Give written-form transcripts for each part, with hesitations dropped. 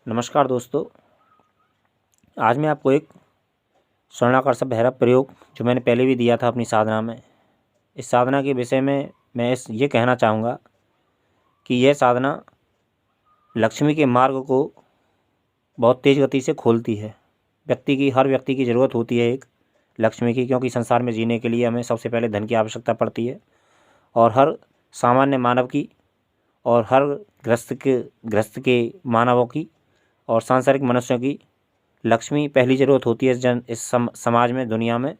नमस्कार दोस्तों। आज मैं आपको एक स्वर्णाकार भैरव प्रयोग जो मैंने पहले भी दिया था अपनी साधना में, इस साधना के विषय में मैं ये कहना चाहूँगा कि यह साधना लक्ष्मी के मार्ग को बहुत तेज़ गति से खोलती है। हर व्यक्ति की ज़रूरत होती है एक लक्ष्मी की, क्योंकि संसार में जीने के लिए हमें सबसे पहले धन की आवश्यकता पड़ती है। और हर सामान्य मानव की और हर गृहस्थ के मानवों की और सांसारिक मनुष्यों की लक्ष्मी पहली ज़रूरत होती है। इस समाज में, दुनिया में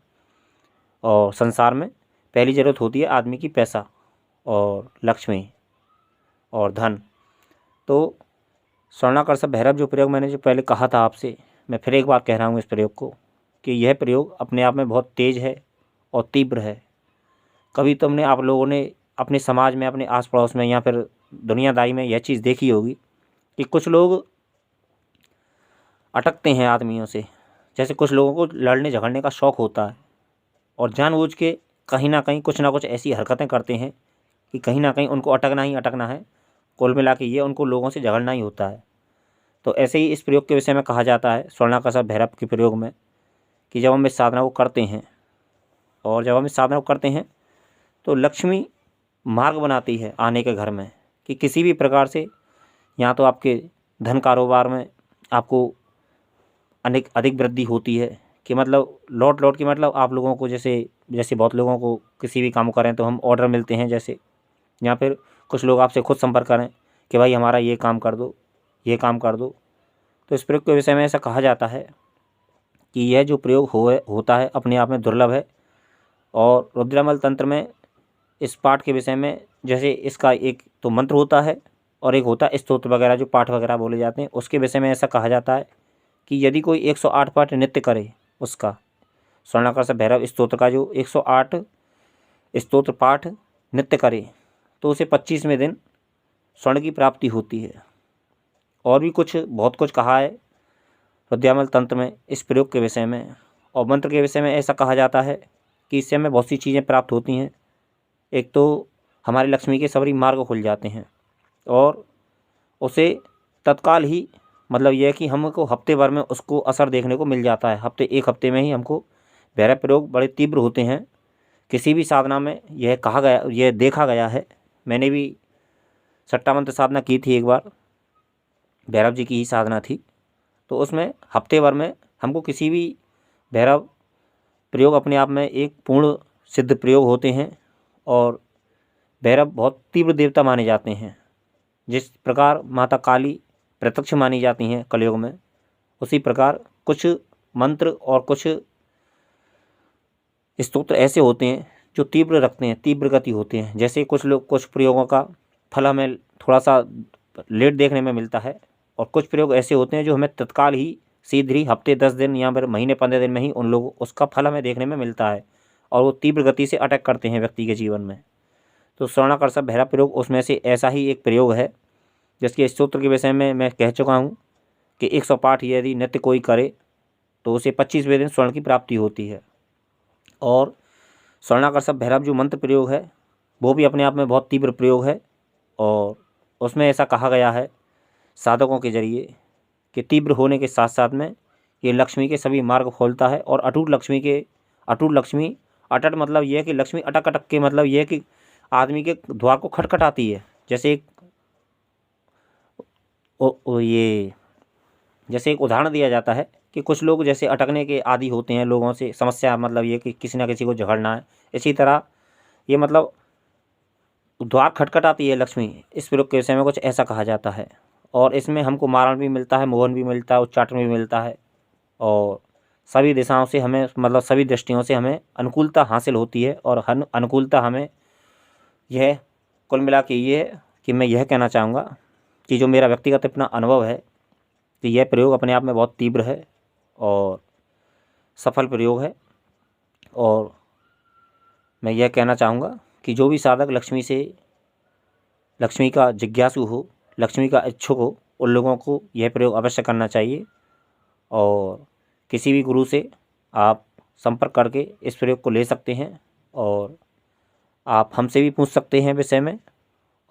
और संसार में पहली ज़रूरत होती है आदमी की पैसा और लक्ष्मी और धन। तो स्वर्णाकर भैरव जो प्रयोग मैंने जो पहले कहा था आपसे, मैं फिर एक बार कह रहा हूँ इस प्रयोग को कि यह प्रयोग अपने आप में बहुत तेज़ है और तीव्र है। कभी तुमने आप लोगों ने अपने समाज में, अपने आस पड़ोस में या फिर दुनियादारी में यह चीज़ देखी होगी कि कुछ लोग अटकते हैं आदमियों से। जैसे कुछ लोगों को लड़ने झगड़ने का शौक़ होता है और जानबूझ के कहीं ना कहीं कुछ ना कुछ ऐसी हरकतें करते हैं कि कहीं ना कहीं उनको अटकना ही अटकना है। कुल मिला के ये उनको लोगों से झगड़ना ही होता है। तो ऐसे ही इस प्रयोग के विषय में कहा जाता है स्वर्णाकर भैरव के प्रयोग में कि जब हम इस साधना को करते हैं तो लक्ष्मी मार्ग बनाती है आने के घर में, कि किसी भी प्रकार से या तो आपके धन कारोबार में आपको अधिक वृद्धि होती है कि मतलब लौट के मतलब आप लोगों को जैसे बहुत लोगों को किसी भी काम करें तो हम ऑर्डर मिलते हैं जैसे, या फिर कुछ लोग आपसे खुद संपर्क करें कि भाई हमारा ये काम कर दो, ये काम कर दो। तो इस प्रयोग के विषय में ऐसा कहा जाता है कि यह जो प्रयोग होता है अपने आप में दुर्लभ है। और रुद्रमल तंत्र में इस पाठ के विषय में, जैसे इसका एक तो मंत्र होता है और एक होता है स्तोत्र वगैरह जो पाठ वगैरह बोले जाते हैं, उसके विषय में ऐसा कहा जाता है कि यदि कोई 108 पाठ नित्य करे, उसका स्वर्णाकर भैरव स्तोत्र का जो 108 स्तोत्र पाठ नित्य करे, तो उसे 25वें दिन स्वर्ण की प्राप्ति होती है। और भी बहुत कुछ कहा है रुद्रमल तंत्र में इस प्रयोग के विषय में। और मंत्र के विषय में ऐसा कहा जाता है कि इससे हमें बहुत सी चीज़ें प्राप्त होती हैं। एक तो हमारे लक्ष्मी के सभी मार्ग खुल जाते हैं और उसे तत्काल ही मतलब यह है कि हमको हफ्ते भर में उसको असर देखने को मिल जाता है। एक हफ्ते में ही हमको भैरव प्रयोग बड़े तीव्र होते हैं। किसी भी साधना में यह देखा गया है। मैंने भी सट्टा मंत्र साधना की थी एक बार, भैरव जी की ही साधना थी। तो उसमें हफ्ते भर में हमको किसी भी भैरव प्रयोग अपने आप में एक पूर्ण सिद्ध प्रयोग होते हैं। और भैरव बहुत तीव्र देवता माने जाते हैं। जिस प्रकार माता काली प्रत्यक्ष मानी जाती हैं कलयुग में, उसी प्रकार कुछ मंत्र और कुछ स्तोत्र ऐसे होते हैं जो तीव्र रखते हैं, तीव्र गति होते हैं। जैसे कुछ प्रयोगों का फल हमें थोड़ा सा लेट देखने में मिलता है और कुछ प्रयोग ऐसे होते हैं जो हमें तत्काल ही शीघ्र ही हफ्ते 10 दिन या फिर महीने 15 दिन में ही उसका फल हमें देखने में मिलता है और वो तीव्र गति से अटैक करते हैं व्यक्ति के जीवन में। तो स्वर्णाकर भैरव प्रयोग उसमें से ऐसा ही एक प्रयोग है, जिसके स्तोत्र के विषय में मैं कह चुका हूँ कि 100 पाठ यदि नित्य कोई करे तो उसे 25वें दिन स्वर्ण की प्राप्ति होती है। और स्वर्णाकर भैरव जो मंत्र प्रयोग है वो भी अपने आप में बहुत तीव्र प्रयोग है। और उसमें ऐसा कहा गया है साधकों के जरिए कि तीव्र होने के साथ साथ में ये लक्ष्मी के सभी मार्ग खोलता है। और अटट मतलब यह है कि लक्ष्मी अटक के मतलब यह है कि आदमी के द्वार को खटखटाती है। जैसे एक उदाहरण दिया जाता है कि कुछ लोग जैसे अटकने के आदी होते हैं, लोगों से समस्या मतलब ये कि किसी ना किसी को झगड़ना है, इसी तरह ये मतलब द्वार खटखटाती है लक्ष्मी। इस प्रयोग के विषय में कुछ ऐसा कहा जाता है। और इसमें हमको मारण भी मिलता है, मोहन भी मिलता है, उच्चाटन भी मिलता है और सभी दिशाओं से हमें मतलब सभी दृष्टियों से हमें अनुकूलता हासिल होती है। और अनुकूलता हमें यह कुल मिला के ये है कि मैं यह कहना चाहूँगा कि जो मेरा व्यक्तिगत अपना अनुभव है कि यह प्रयोग अपने आप में बहुत तीव्र है और सफल प्रयोग है। और मैं यह कहना चाहूँगा कि जो भी साधक लक्ष्मी का जिज्ञासु हो, लक्ष्मी का इच्छुक हो, उन लोगों को यह प्रयोग अवश्य करना चाहिए। और किसी भी गुरु से आप संपर्क करके इस प्रयोग को ले सकते हैं और आप हमसे भी पूछ सकते हैं विषय में।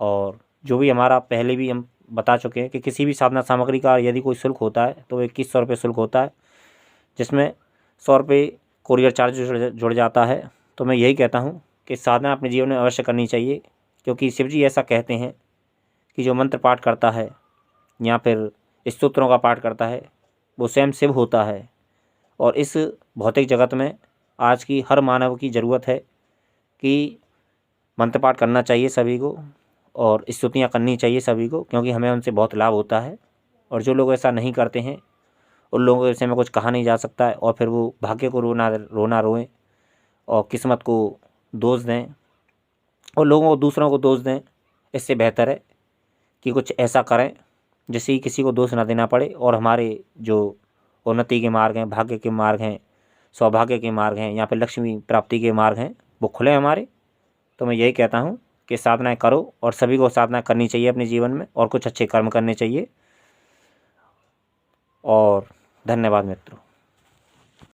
और जो भी हमारा पहले भी हम बता चुके हैं कि किसी भी साधना सामग्री का यदि कोई शुल्क होता है तो 2100 रुपये शुल्क होता है, जिसमें 100 रुपये कोरियर चार्ज जुड़ जाता है। तो मैं यही कहता हूँ कि साधना अपने जीवन में अवश्य करनी चाहिए, क्योंकि शिव जी ऐसा कहते हैं कि जो मंत्र पाठ करता है या फिर स्तोत्रों का पाठ करता है वो स्वयं शिव होता है। और इस भौतिक जगत में आज की हर मानव की ज़रूरत है कि मंत्र पाठ करना चाहिए सभी को और स्तुतियाँ करनी चाहिए सभी को, क्योंकि हमें उनसे बहुत लाभ होता है। और जो लोग ऐसा नहीं करते हैं उन लोगों के विषय में कुछ कहा नहीं जा सकता है, और फिर वो भाग्य को रोना रोएं और किस्मत को दोष दें और लोगों को दूसरों को दोष दें। इससे बेहतर है कि कुछ ऐसा करें जिससे कि किसी को दोष ना देना पड़े और हमारे जो उन्नति के मार्ग हैं, भाग्य के मार्ग हैं, सौभाग्य के मार्ग हैं या फिर लक्ष्मी प्राप्ति के मार्ग हैं वो खुले हमारे। तो मैं यही कहता हूँ कि साधनाएं करो और सभी को साधना करनी चाहिए अपने जीवन में और कुछ अच्छे कर्म करने चाहिए। और धन्यवाद मित्रों।